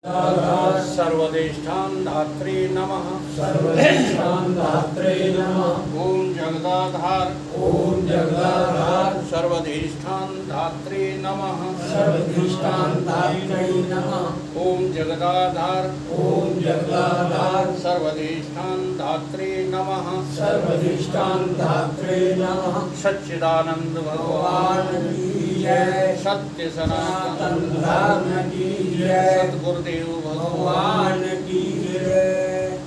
सर्वदेष्टान धात्रे नमः। सर्वदेष्टान धात्रे नमः। ओम जगदाधार ओम जगदाधार सर्वदेष्टान धात्रे नमः। सर्वदेष्टान धात्रे नमः। ओम जगदाधार ओम जगदाधार सर्वदेष्टान धात्रे नमः। सर्वदेष्टान धात्रे नमः। सच्चिदानंद भगवान भगवान की जय। सत्य सनातन सनातन धर्म की जय। सद्गुरुदेव भगवान भगवान की जय।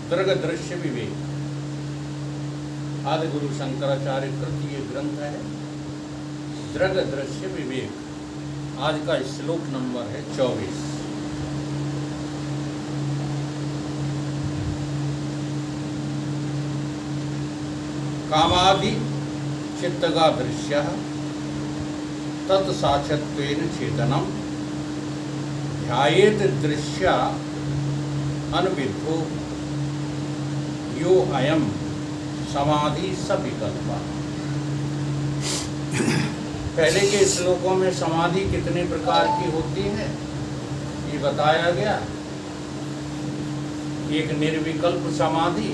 दृग दृश्य विवेक आदि गुरु शंकराचार्य कृत ये ग्रंथ है। दृग दृश्य विवेक आज का श्लोक नंबर है 24। कामादि चित्तगा दृश्य तत्साक्षत्वेन चेतनम ध्यायेत दृश्य अनविद्धो यो अयम समाधि सविकल्पा। पहले के श्लोकों में समाधि कितने प्रकार की होती है ये बताया गया। एक निर्विकल्प समाधि,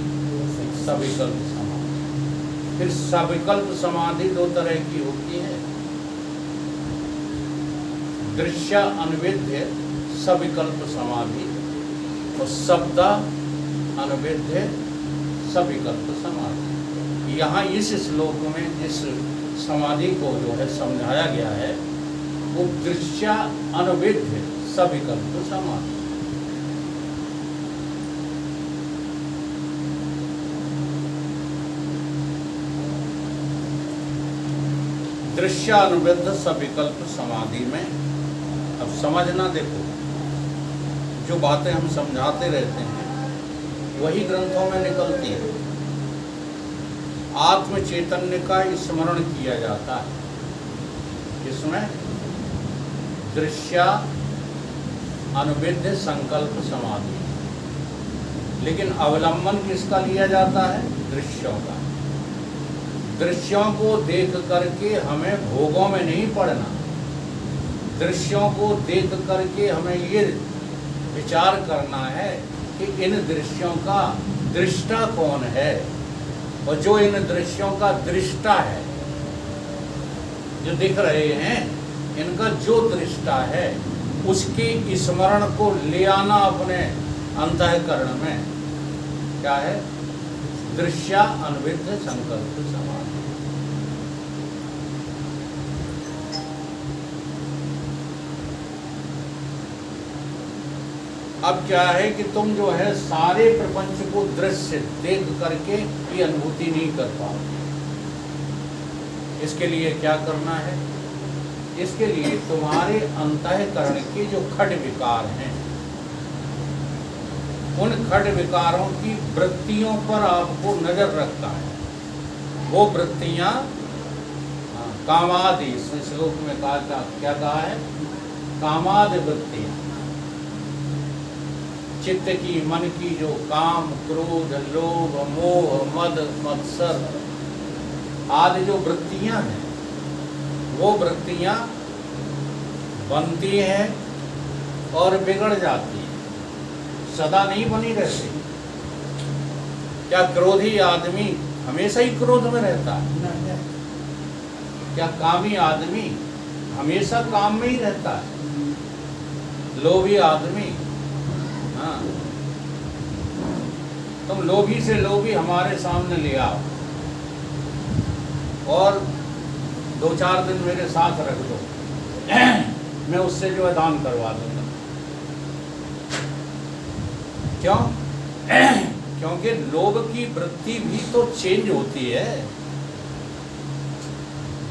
सविकल्प समाधि। फिर सविकल्प समाधि दो तरह की होती है, दृश्य अनविद्य सविकल्प समाधि और शब्द अनविद्य सविकल्प समाधि। यहाँ इस श्लोक में जिस समाधि को जो है समझाया गया है वो दृश्य अनविद्य सविकल्प समाधि। दृश्य अनुविद्ध सविकल्प समाधि में अब समझना, देखो जो बातें हम समझाते रहते हैं वही ग्रंथों में निकलती है। आत्म चैतन्य का स्मरण किया जाता है। इसमें दृश्य अनुविद्ध संकल्प समाधि, लेकिन अवलंबन किसका लिया जाता है? दृश्यों का। दृश्यों को देख करके हमें भोगों में नहीं पड़ना। दृश्यों को देख करके हमें ये विचार करना है कि इन दृश्यों का दृष्टा कौन है, और जो इन दृश्यों का दृष्टा है, जो दिख रहे हैं, इनका जो दृष्टा है उसके स्मरण को ले आना अपने अंतःकरण में। क्या है? दृश्य अनविद्ध संकल्प समाधि। अब क्या है कि तुम जो है सारे प्रपंच को दृश्य देख करके ये अनुभूति नहीं कर पाओगे। इसके लिए क्या करना है? इसके लिए तुम्हारे अंतःकरण के जो खड विकार हैं, उन खड विकारों की वृत्तियों पर आपको नजर रखना है। वो वृत्तियां कामादि, इस श्लोक में कहा, क्या कहा है? कामादि वृत्तियां, चित्त की, मन की जो काम, क्रोध, लोभ, मोह, मद, मत्सर आदि जो वृत्तियां हैं, वो वृत्तियां बनती हैं और बिगड़ जाती हैं, सदा नहीं बनी रहती। क्या क्रोधी आदमी हमेशा ही क्रोध में रहता है? क्या कामी आदमी हमेशा काम में ही रहता है? लोभी आदमी, हाँ, तुम लोभी से लोभी हमारे सामने ले आओ और 2-4 दिन मेरे साथ रख दो, मैं उससे जो है दान करवा दूंगा। क्यों? क्योंकि लोभ की वृत्ति भी तो चेंज होती है।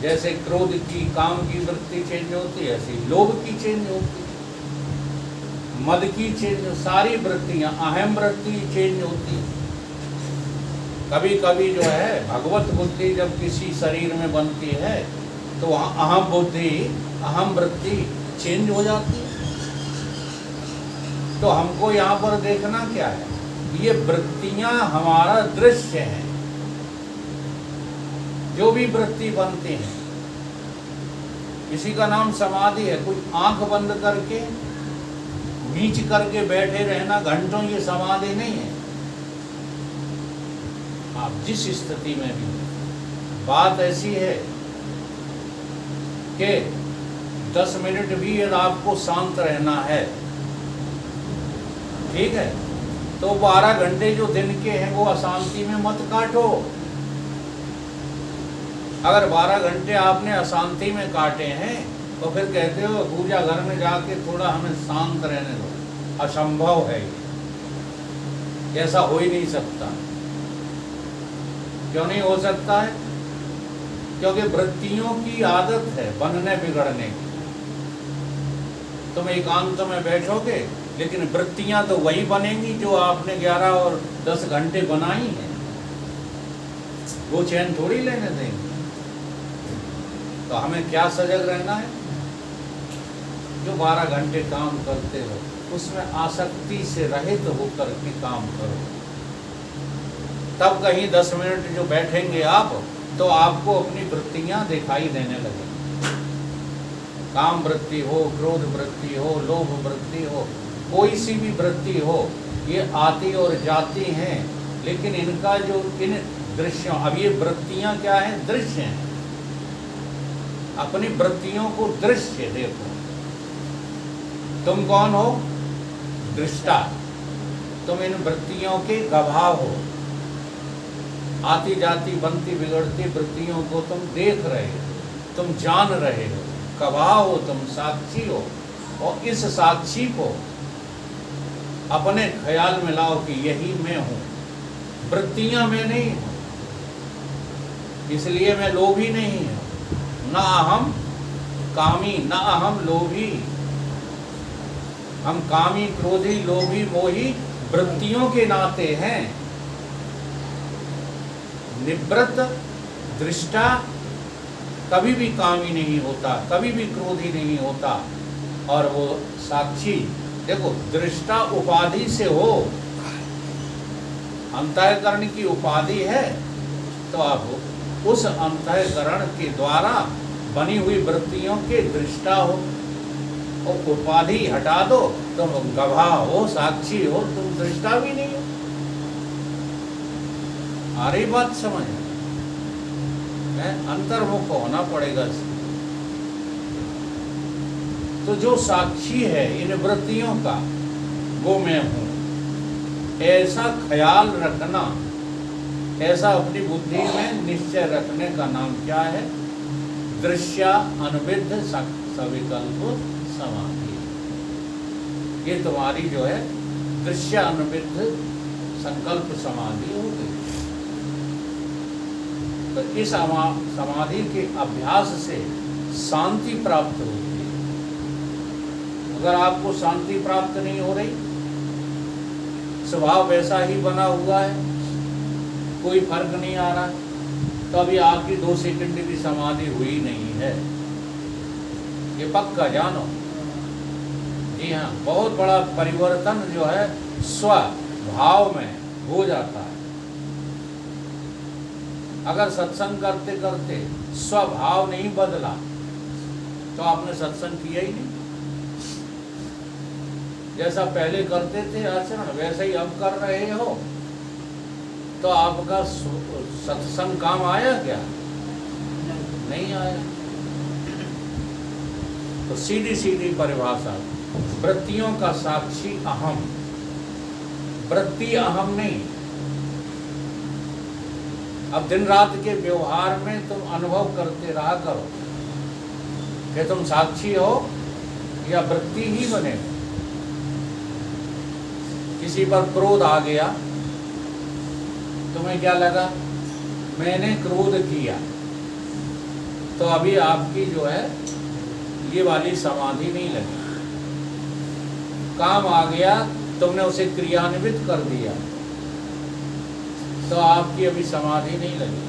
जैसे क्रोध की, काम की वृत्ति चेंज होती है, ऐसी लोभ की चेंज होती है, मद की चेंज, सारी वृत्तियां, अहम वृत्ति चेंज होती है। कभी कभी जो है भगवत बुद्धि जब किसी शरीर में बनती है तो वहाँ अहम बुद्धि, अहम वृत्ति चेंज हो जाती है। तो हमको यहाँ पर देखना क्या है? ये वृत्तियां हमारा दृश्य है। जो भी वृत्ति बनती है, इसी का नाम समाधि है। कोई आंख बंद करके मीच करके बैठे रहना घंटों, ये समाधि नहीं है। आप जिस स्थिति में भी, बात ऐसी है कि 10 मिनट भी यदि आपको शांत रहना है, ठीक है, तो 12 घंटे जो दिन के हैं वो अशांति में मत काटो। अगर 12 घंटे आपने अशांति में काटे हैं तो फिर कहते हो पूजा घर में जाके थोड़ा हमें शांत रहने दो। असंभव है ये, ऐसा हो ही नहीं सकता। क्यों नहीं हो सकता है? क्योंकि वृत्तियों की आदत है बनने बिगड़ने की। तुम एकांत में बैठोगे लेकिन वृत्तियां तो वही बनेंगी जो आपने 11 और 10 घंटे बनाई हैं, वो चैन थोड़ी लेने देंगे। तो हमें क्या सजग रहना है? जो 12 घंटे काम करते हो उसमें आसक्ति से रहित होकर के काम करो। तब कहीं 10 मिनट जो बैठेंगे आप, तो आपको अपनी वृत्तियां दिखाई देने लगेंगी। काम वृत्ति हो, क्रोध वृत्ति हो, लोभ वृत्ति हो, कोई सी भी वृत्ति हो, ये आती और जाती हैं। लेकिन इनका जो इन दृश्यों, अब ये वृत्तियां क्या हैं? दृश्य हैं। अपनी वृत्तियों को दृश्य देखो। तुम कौन हो? दृष्टा। तुम इन वृत्तियों के गवाह हो। आती जाती बनती बिगड़ती वृत्तियों को तुम देख रहे हो, तुम जान रहे हो, गवाह हो, तुम साक्षी हो। और इस साक्षी को अपने ख्याल में लाओ कि यही मैं हूं, वृत्तियां मैं नहीं हूं। इसलिए मैं लोभी नहीं हूं, ना अहम कामी, ना अहम लोभी। हम कामी, क्रोधी, लोभी, मोही वृत्तियों के नाते हैं। निवृत्त दृष्टा कभी भी कामी नहीं होता, कभी भी क्रोधी नहीं होता। और वो साक्षी, देखो, दृष्टा उपाधि से हो, अंतःकरण की उपाधि है, तो आप उस अंतःकरण के द्वारा बनी हुई वृत्तियों के दृष्टा हो। और उपाधि हटा दो, तुम गवाह हो, साक्षी हो, तुम दृष्टा भी नहीं हो। आ रही बात समझ में? अंतर्मुख होना पड़ेगा। तो जो साक्षी है इन वृत्तियों का, वो मैं हूं। ऐसा ख्याल रखना, ऐसा अपनी बुद्धि में निश्चय रखने का नाम क्या है? दृश्य अनुविद्ध सविकल्प समाधि। ये तुम्हारी जो है दृश्य अनुविद्ध संकल्प समाधि हो गई। तो इस समाधि के अभ्यास से शांति प्राप्त होती है। अगर आपको शांति प्राप्त नहीं हो रही, स्वभाव वैसा ही बना हुआ है, कोई फर्क नहीं आ रहा, तो अभी आपकी 2 सेकंड की समाधि हुई नहीं है, ये पक्का जानो। जी हाँ, बहुत बड़ा परिवर्तन जो है स्वभाव में हो जाता है। अगर सत्संग करते करते स्वभाव नहीं बदला तो आपने सत्संग किया ही नहीं। जैसा पहले करते थे आचरण, वैसे ही अब कर रहे हो, तो आपका सत्संग काम आया क्या? नहीं आया। तो सीधी सीधी परिभाषा, वृत्तियों का साक्षी अहम, वृत्ति अहम नहीं। अब दिन रात के व्यवहार में तुम अनुभव करते रहा करो कि तुम साक्षी हो या वृत्ति ही बने हो। किसी पर क्रोध आ गया, तुम्हें क्या लगा? मैंने क्रोध किया, तो अभी आपकी जो है ये वाली समाधि नहीं लगी। काम आ गया, तुमने उसे क्रियान्वित कर दिया, तो आपकी अभी समाधि नहीं लगी।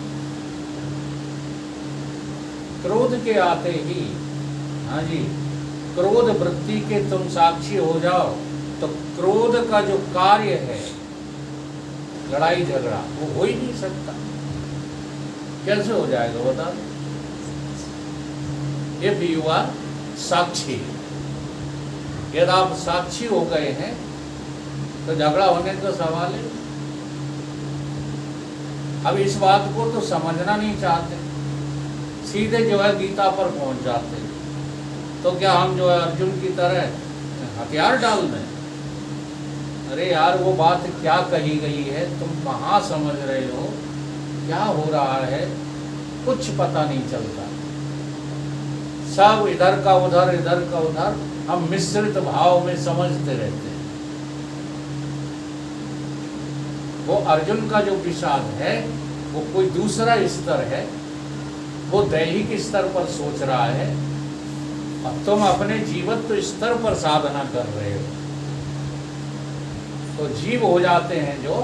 क्रोध के आते ही, हाँ जी, क्रोध वृत्ति के तुम साक्षी हो जाओ, तो क्रोध का जो कार्य है, लड़ाई झगड़ा, वो हो ही नहीं सकता। कैसे हो जाएगा बता? If you are साक्षी, यदि आप साक्षी हो गए हैं तो झगड़ा होने का सवाल है। अब इस बात को तो समझना नहीं चाहते, सीधे जो है गीता पर पहुंच जाते। तो क्या हम जो है अर्जुन की तरह हथियार डाल दें? अरे यार, वो बात क्या कही गई है, तुम कहाँ समझ रहे हो, क्या हो रहा है, कुछ पता नहीं चलता। सब इधर का उधर, इधर का उधर, हम मिश्रित भाव में समझते रहते हैं। वो अर्जुन का जो विषाद है वो कोई दूसरा स्तर है, वो दैहिक स्तर पर सोच रहा है और तुम अपने जीवत्व स्तर पर साधना कर रहे हो। तो जीव हो जाते हैं जो,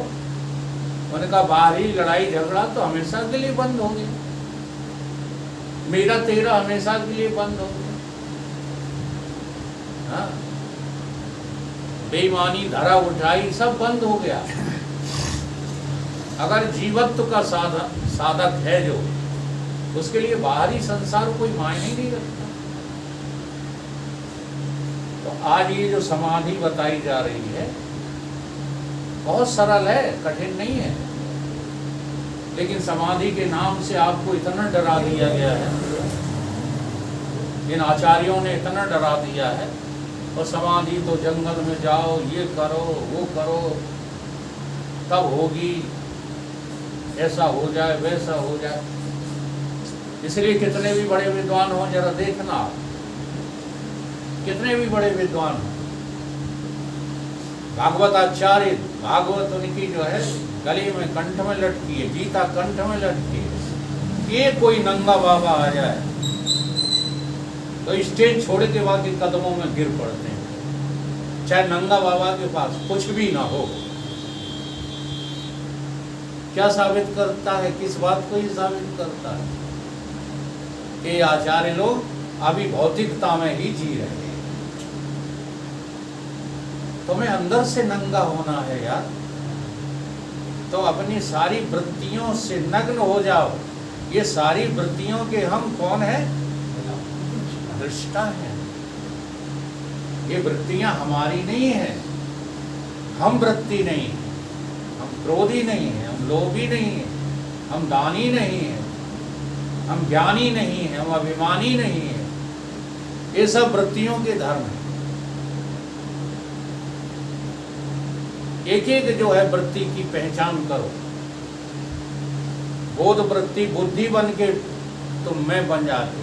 उनका बाहरी लड़ाई झगड़ा तो हमेशा के लिए बंद हो गया, मेरा तेरा हमेशा के लिए बंद हो गया। हाँ, बेईमानी, धरा उठाई सब बंद हो गया। अगर जीवत्व का साधक है जो, उसके लिए बाहरी संसार कोई मायने नहीं रखता। तो आज ये जो समाधि बताई जा रही है बहुत सरल है, कठिन नहीं है, लेकिन समाधि के नाम से आपको इतना डरा दिया गया है, इन आचार्यों ने इतना डरा दिया है। और समाधि तो जंगल में जाओ, ये करो, वो करो, तब होगी, ऐसा हो जाए, वैसा हो जाए। इसलिए कितने भी बड़े विद्वान हो, जरा देखना, कितने भी बड़े विद्वान हो, भागवत आचार्य, भागवत उनकी जो है गले में, कंठ में लटकी है, गीता कंठ में लटकी है। ये कोई नंगा बाबा आ जाए तो स्टेज छोड़ के बाकी कदमों में गिर पड़ते हैं, चाहे नंगा बाबा के पास कुछ भी ना हो। क्या साबित करता है? किस बात को ही साबित करता है कि आचार्य लोग अभी भौतिकता में ही जी रहे हैं। तुम्हें अंदर से नंगा होना है यार, तो अपनी सारी वृत्तियों से नग्न हो जाओ। ये सारी वृत्तियों के हम कौन है? दृष्टा हैं। ये वृत्तियां हमारी नहीं है, हम वृत्ति नहीं है, हम क्रोधी नहीं है, हम लोभी नहीं है, हम दानी नहीं है, हम ज्ञानी नहीं है, हम अभिमानी नहीं है। ये सब वृत्तियों के धर्म है। एक एक जो है वृत्ति की पहचान करो। बोध वृत्ति बुद्धि बन के तुम मैं बन जाते हो।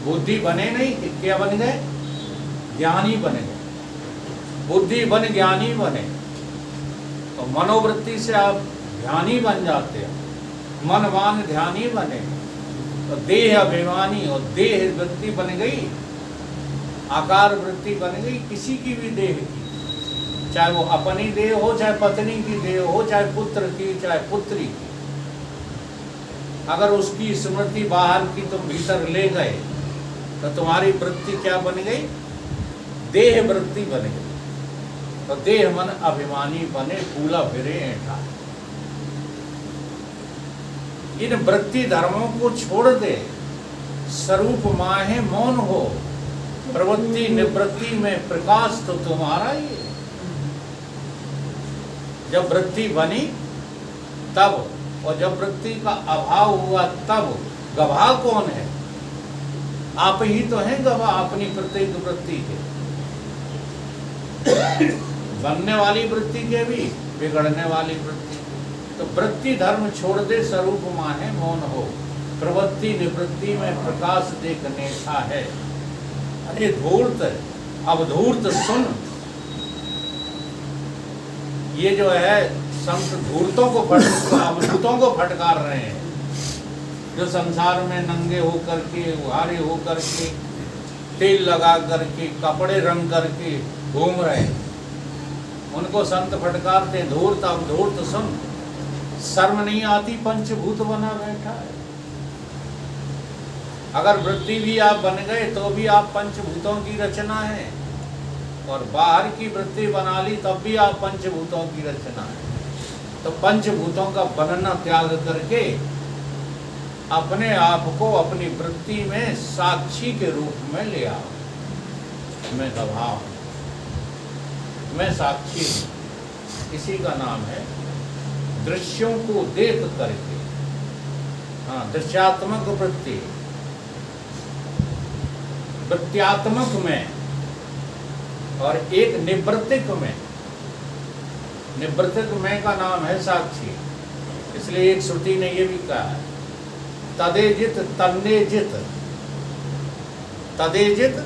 बुद्धि बने नहीं, क्या बन गए? ज्ञानी बने गए। बुद्धि बन ज्ञानी बने, तो मनोवृत्ति से आप ध्यानी बन जाते हो। मनवान ध्यानी बने तो देह अभिमानी, और देह वृत्ति बन गई, आकार वृत्ति बन गई किसी की भी देह की, चाहे वो अपनी देह हो, चाहे पत्नी की देह हो, चाहे पुत्र की, चाहे पुत्री की। अगर उसकी स्मृति बाहर की तुम भीतर ले गए तो तुम्हारी वृत्ति क्या बन गई? देह वृत्ति बन गई। तो देह मन अभिमानी बने, फूला फिरे ऐठा। इन वृत्ति धर्मों को छोड़ दे, स्वरूप माहे मौन हो, प्रवृत्ति निवृत्ति में प्रकाश तो तुम्हारा ही है। जब वृत्ति बनी तब, और जब वृत्ति का अभाव हुआ तब गवाह कौन है? आप ही तो हैं गवाह अपनी प्रत्येक वृत्ति के, बनने वाली वृत्ति के भी, बिगड़ने वाली वृत्ति के। तो वृत्ति धर्म छोड़ दे, स्वरूप माहे मौन हो, प्रवृत्ति निवृत्ति में प्रकाश देख नेठा है। अरे धूर्त, अब धूर्त सुन। ये जो है संत धूर्तों को अवधूतों को फटकार रहे हैं, जो संसार में नंगे होकर के, उहारे होकर के, तेल लगा करके, कपड़े रंग करके घूम रहे हैं, उनको संत फटकारते, धूर्त अब धूर्त सुन। शर्म नहीं आती, पंचभूत बना बैठा है। अगर वृत्ति भी आप बन गए तो भी आप पंचभूतों की रचना है, और बाहर की वृत्ति बना ली तब भी आप पंचभूतों की रचना है। तो पंचभूतों का बनना त्याग करके अपने आप को अपनी वृत्ति में साक्षी के रूप में ले आओ। मैं गवाह हूँ, मैं साक्षी हूँ। इसी का नाम है दृश्यों को देख करके, हाँ, दृश्यात्मक वृत्ति, वृत्त्यात्मक में और एक निवृत्तिक में। निवृत्तिक में का नाम है साक्षी। इसलिए एक श्रुति ने ये भी कहा है, तदेजित तन्नेजित। तदेजित,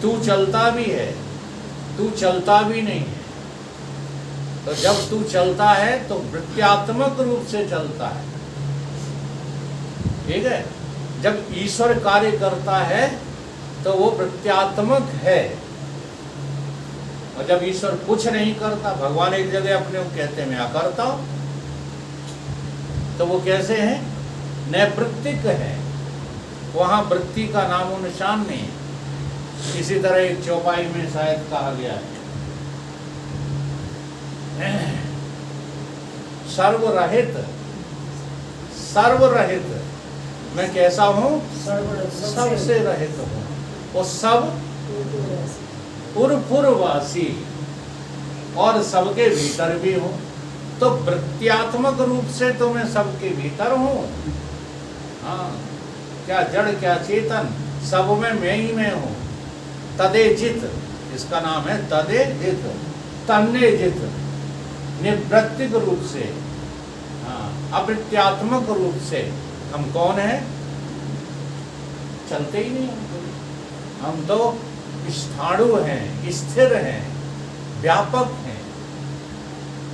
तू चलता भी है, तू चलता भी नहीं है। तो जब तू चलता है तो वृत्त्यात्मक रूप से चलता है, ठीक है। जब ईश्वर कार्य करता है तो वो वृत्त्यात्मक है, और जब ईश्वर कुछ नहीं करता, भगवान एक जगह अपने को कहते हैं मैं अकर्ता हूं, तो वो कैसे है? नैवृत्तिक है, वहां वृत्ति का नामो निशान नहीं है। इसी तरह एक चौपाई में शायद कहा गया है, सर्वरहित, सर्वरहित मैं कैसा हूं? सबसे रहित हूं, वो सब पूर्ववासी और सबके भीतर भी हूं। तो वृत्त्यात्मक रूप से तो मैं सबके भीतर हूं, हाँ, क्या जड़ क्या चेतन, सब में मैं ही मैं हूं। तदेजित, इसका नाम है तदेजित। तन्नेजित, निवृत्तिक रूप से, हाँ, अवृत्त्यात्मक रूप से हम कौन है? चलते ही नहीं हम तो स्थाणु हैं, स्थिर हैं, व्यापक हैं,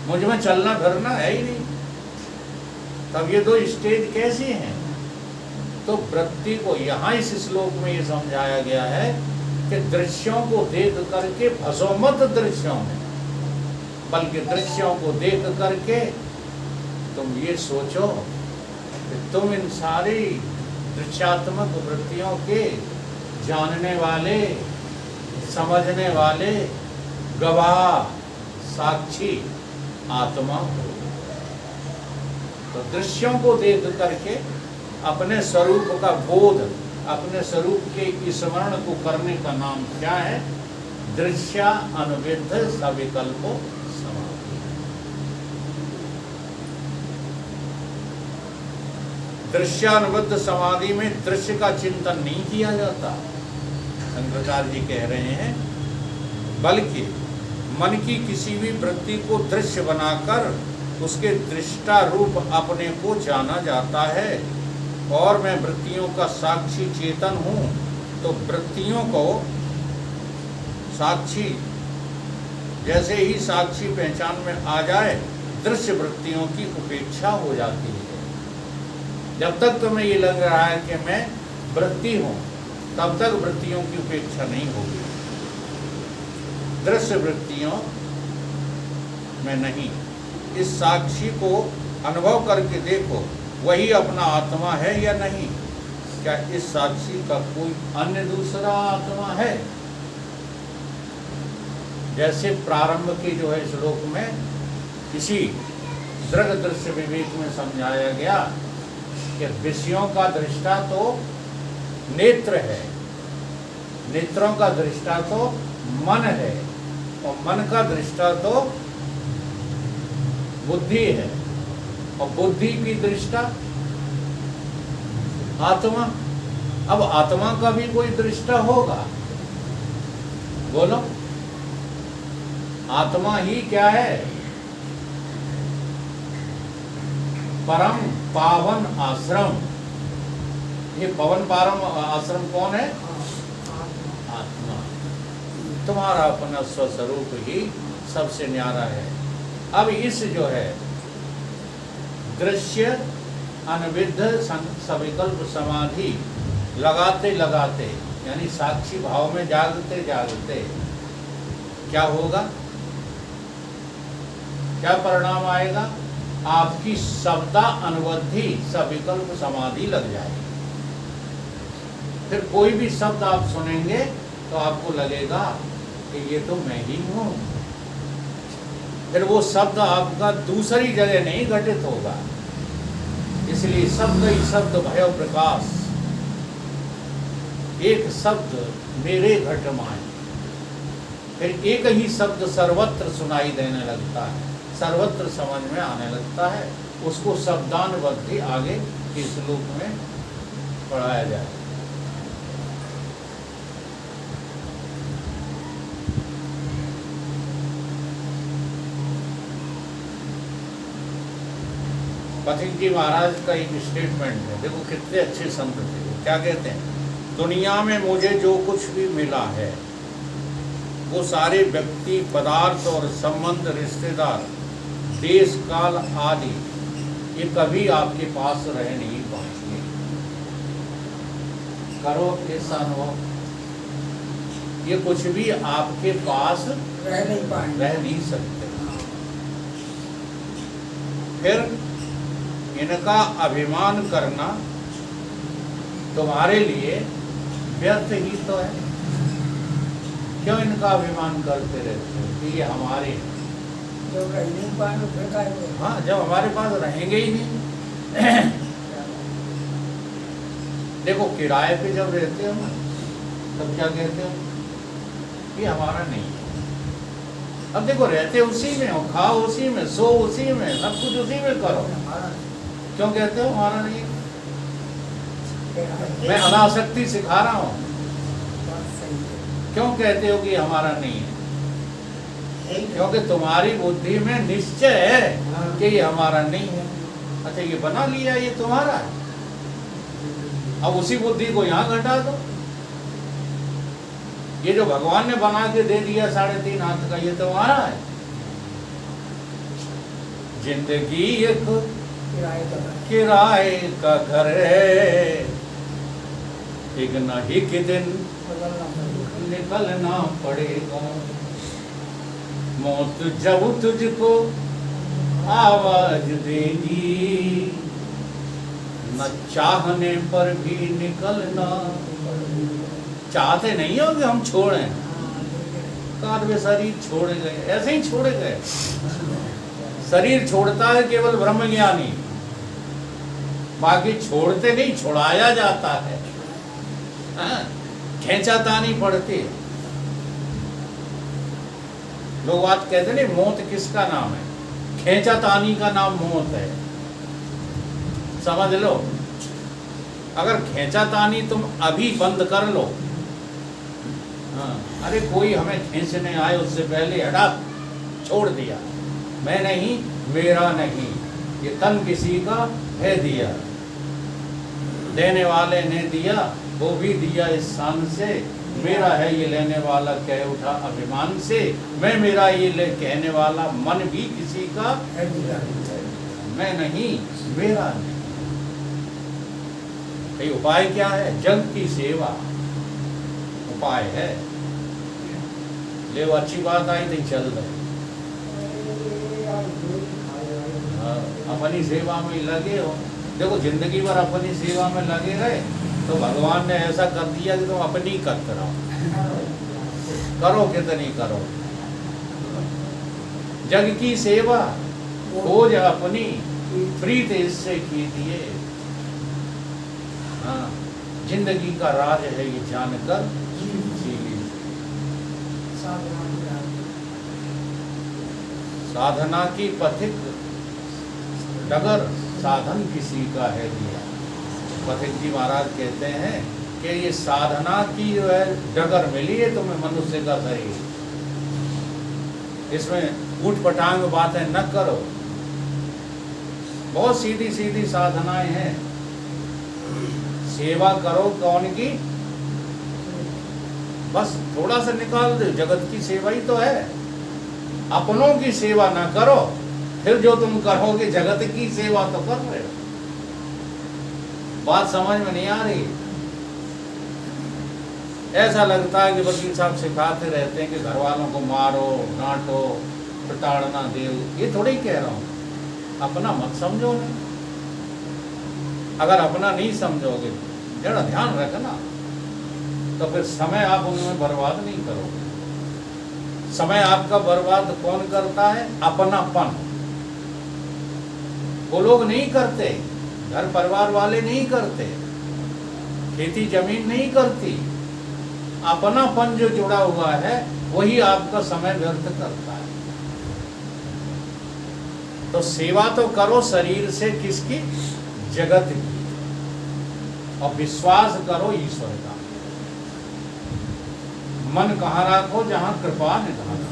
मुझ में चलना फिरना है ही नहीं। तब ये दो स्टेज कैसी हैं? तो वृत्ति को यहाँ इस श्लोक में ये समझाया गया है कि दृश्यों को देख करके फंसो मत दृश्यों में, बल्कि दृश्यों को देख करके तुम ये सोचो कि तुम इन सारी दृश्यात्मक वृत्तियों के जानने वाले, समझने वाले, गवाह, साक्षी आत्मा हो। तो दृश्यों को देख करके अपने स्वरूप का बोध, अपने स्वरूप के स्मरण को करने का नाम क्या है? दृश्य अनुविद्ध सविकल्पो समाधि। दृश्यानुबद्ध समाधि में दृश्य का चिंतन नहीं किया जाता, शंकराचार्य जी कह रहे हैं, बल्कि मन की किसी भी वृत्ति को दृश्य बनाकर उसके दृष्टा रूप अपने को जाना जाता है। और मैं वृत्तियों का साक्षी चेतन हूँ, तो वृत्तियों को साक्षी, जैसे ही साक्षी पहचान में आ जाए, दृश्य वृत्तियों की उपेक्षा हो जाती है। जब तक तुम्हें ये लग रहा है कि मैं वृत्ति हूँ, तब तक वृत्तियों की उपेक्षा नहीं होगी। दृश्य वृत्तियों में नहीं, इस साक्षी को अनुभव करके देखो, वही अपना आत्मा है या नहीं। क्या इस साक्षी का कोई अन्य दूसरा आत्मा है? जैसे प्रारंभ के जो है श्लोक में इसी दृढ़ दृश्य विवेक में समझाया गया कि विषयों का दृष्टा तो नेत्र है, नेत्रों का दृष्टा तो मन है, और मन का दृष्टा तो बुद्धि है, और बुद्धि की दृष्टा आत्मा। अब आत्मा का भी कोई दृष्टा होगा? बोलो, आत्मा ही क्या है? परम पावन आश्रम। ये पवन पारम आश्रम कौन है? आत्मा। तुम्हारा अपना स्वस्वरूप ही सबसे न्यारा है। अब इस जो है दृश्य अनविद्ध सविकल्प समाधि लगाते लगाते, यानी साक्षी भाव में जागते जागते क्या होगा? क्या परिणाम आएगा? आपकी शब्दा अनुबद्धि सविकल्प समाधि लग जाएगी। फिर कोई भी शब्द आप सुनेंगे तो आपको लगेगा कि ये तो मैं ही हूँ। फिर वो शब्द आपका दूसरी जगह नहीं घटित होगा। इसलिए शब्द ही शब्द भयो प्रकाश, एक शब्द मेरे घट माए, फिर एक ही शब्द सर्वत्र सुनाई देने लगता है, सर्वत्र समझ में आने लगता है। उसको शब्दानुबद्ध ही आगे इस श्लोक में पढ़ाया जाए। पथिक जी महाराज का एक स्टेटमेंट है, देखो कितने अच्छे संत थे। क्या कहते हैं? दुनिया में मुझे जो कुछ भी मिला है वो सारे व्यक्ति, पदार्थ और संबंध, रिश्तेदार, देश काल आदि, ये कभी आपके पास रह नहीं पाएंगे। करो ऐसा अनुभव, ये कुछ भी आपके पास रह नहीं पाएंगे, रह नहीं सकते। फिर इनका अभिमान करना तुम्हारे लिए व्यर्थ ही तो है। क्यों इनका अभिमान करते रहते हो कि ये हमारे हैं? जब रह नहीं पाएंगे फिर क्या करेंगे? हाँ, जब हमारे पास रहेंगे ही नहीं। देखो किराए पे जब रहते हो ना, तब क्या कहते हो? ये हमारा नहीं है। अब देखो रहते उसी में हो, खाओ उसी में, सो उसी में, सब कुछ उसी में करो, हमारा क्यों कहते हो हमारा नहीं है? नहीं। मैं अनासक्ति सिखा रहा हूँ, बात सही है। क्यों कहते हो कि हमारा नहीं है? क्योंकि तुम्हारी बुद्धि में निश्चय है कि ये हमारा नहीं है। अच्छा, ये बना लिया ये तुम्हारा है, अब उसी बुद्धि को यहाँ घटा दो। ये जो भगवान ने बना के दे दिया 3.5 हाथ का, ये तुम्हारा है। जिंदगी एक किराए का घर। किराए का घर है, एक न एक दिन बदलना पड़ेगा। निकलना पड़ेगा। मौत जब तुझको आवाज देगी, न चाहने पर भी निकलना। चाहते नहीं हो कि हम छोड़ें, कार वे शरीर छोड़े गए, ऐसे ही छोड़े गए। शरीर छोड़ता है केवल ब्रह्मज्ञानी, बाकी छोड़ते नहीं, छुड़ाया जाता है। खींचातानी पड़ती। लोग बात कहते नहीं, मौत किसका नाम है? खींचातानी का नाम मौत है। समझ लो, अगर खींचातानी तुम अभी बंद कर लो, हाँ, अरे कोई हमें खींचने आए उससे पहले हटा छोड़ दिया, मैं नहीं, मेरा नहीं, ये तन किसी का है दिया, देने वाले ने दिया, वो भी दिया इस शान से, मेरा है ये लेने वाला, कह उठा अभिमान से, मैं मेरा ये ले कहने वाला, मन भी किसी का है दिया। मैं नहीं, मेरा नहीं। ये उपाय क्या है? जग की सेवा उपाय है। ले वो अच्छी बात आई थी, चल रहे अपनी सेवा में लगे हो। देखो जिंदगी भर अपनी सेवा में लगे रहे तो भगवान ने ऐसा कर दिया कि तुम अपनी करते रहो, करो कितनी करो। जग की सेवा खोज अपनी, प्रीत इससे कीजिए। हाँ, जिंदगी का राज है ये जानकर जी लीजिए। साधना की पथिक डगर, साधन किसी का है दिया। पथिक जी महाराज कहते हैं कि ये साधना की जो है डगर मिली है तुम्हें, मनुष्य का शरीर, इसमें ऊट पटांग बातें न करो। बहुत सीधी सीधी साधनाएं हैं। सेवा करो कौन की? बस थोड़ा सा निकाल दो, जगत की सेवा ही तो है। अपनों की सेवा ना करो, फिर जो तुम करोगे जगत की सेवा तो कर रहे हो। बात समझ में नहीं आ रही? ऐसा लगता है कि वकील साहब सिखाते रहते हैं कि घर वालों को मारो, डांटो, प्रताड़ना दो। ये थोड़ी कह रहा हूँ, अपना मत समझो नहीं। अगर अपना नहीं समझोगे, जरा ध्यान रखना, तो फिर समय आप उनमें बर्बाद नहीं करोगे। समय आपका बर्बाद कौन करता है? अपनापन। वो लोग नहीं करते, घर परिवार वाले नहीं करते। खेती जमीन नहीं करती, अपनापन जो जुड़ा हुआ है वही आपका समय व्यर्थ करता है। तो सेवा तो करो शरीर से किसकी? जगत की, और विश्वास करो ईश्वर का। मन कहाँ रखो? जहाँ कृपा निधाना।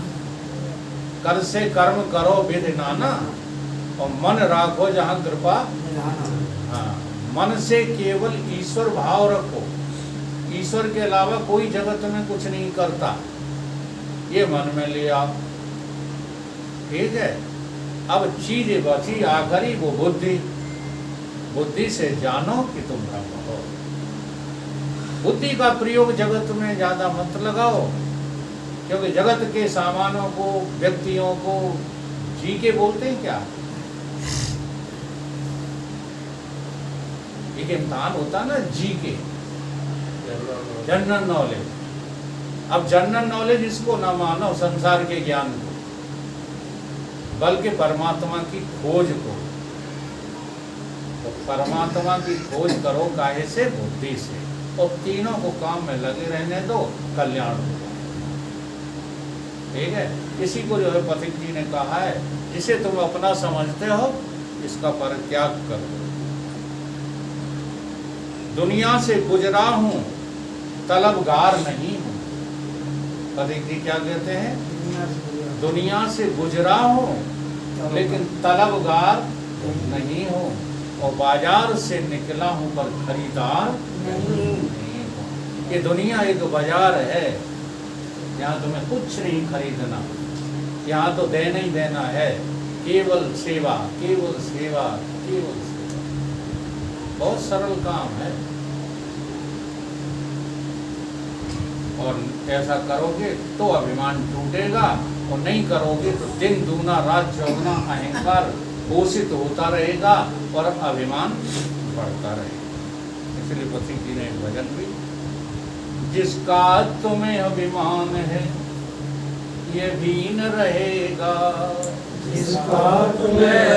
कर से कर्म करो विधि नाना, और मन राखो जहाँ कृपा। हाँ, मन से केवल ईश्वर भाव रखो। ईश्वर के अलावा कोई जगत में कुछ नहीं करता, ये मन में ले आओ। ठीक है। अब चीज बची आखिरी, वो बुद्धि। बुद्धि से जानो कि तुम ब्रह्म हो। बुद्धि का प्रयोग जगत में ज्यादा मत लगाओ, क्योंकि जगत के सामानों को, व्यक्तियों को जी के बोलते हैं क्या? एक इम्तिहान होता ना जी के, जनरल नॉलेज। अब जनरल नॉलेज इसको ना मानो संसार के ज्ञान को, बल्कि परमात्मा की खोज को। तो परमात्मा की खोज करो काहे से? बुद्धि से। और तीनों को काम में लगे रहने दो, कल्याण हो। ठीक है। इसी को जो है पथिक जी ने कहा है, जिसे तुम अपना समझते हो इसका परित्याग करो। दुनिया से गुजरा हूं, तलबगार नहीं हूं। पथिक जी क्या कहते हैं? दुनिया से गुजरा हूं, लेकिन तलबगार नहीं हूं। और बाजार से निकला हूं, पर खरीदार नहीं हूं। ये दुनिया एक बाजार है, यहाँ तुम्हें कुछ नहीं खरीदना, यहाँ तो देना ही देना है। केवल सेवा, केवल सेवा, केवल सेवा। बहुत सरल काम है। और ऐसा करोगे तो अभिमान टूटेगा, और नहीं करोगे तो दिन दूना रात चौगुना अहंकार पोषित होता रहेगा और अभिमान बढ़ता रहेगा। इसलिए पथिक जी ने एक भजन भी, जिसका तुम्हें अभिमान है ये भी न रहेगा, जिसका तुम्हें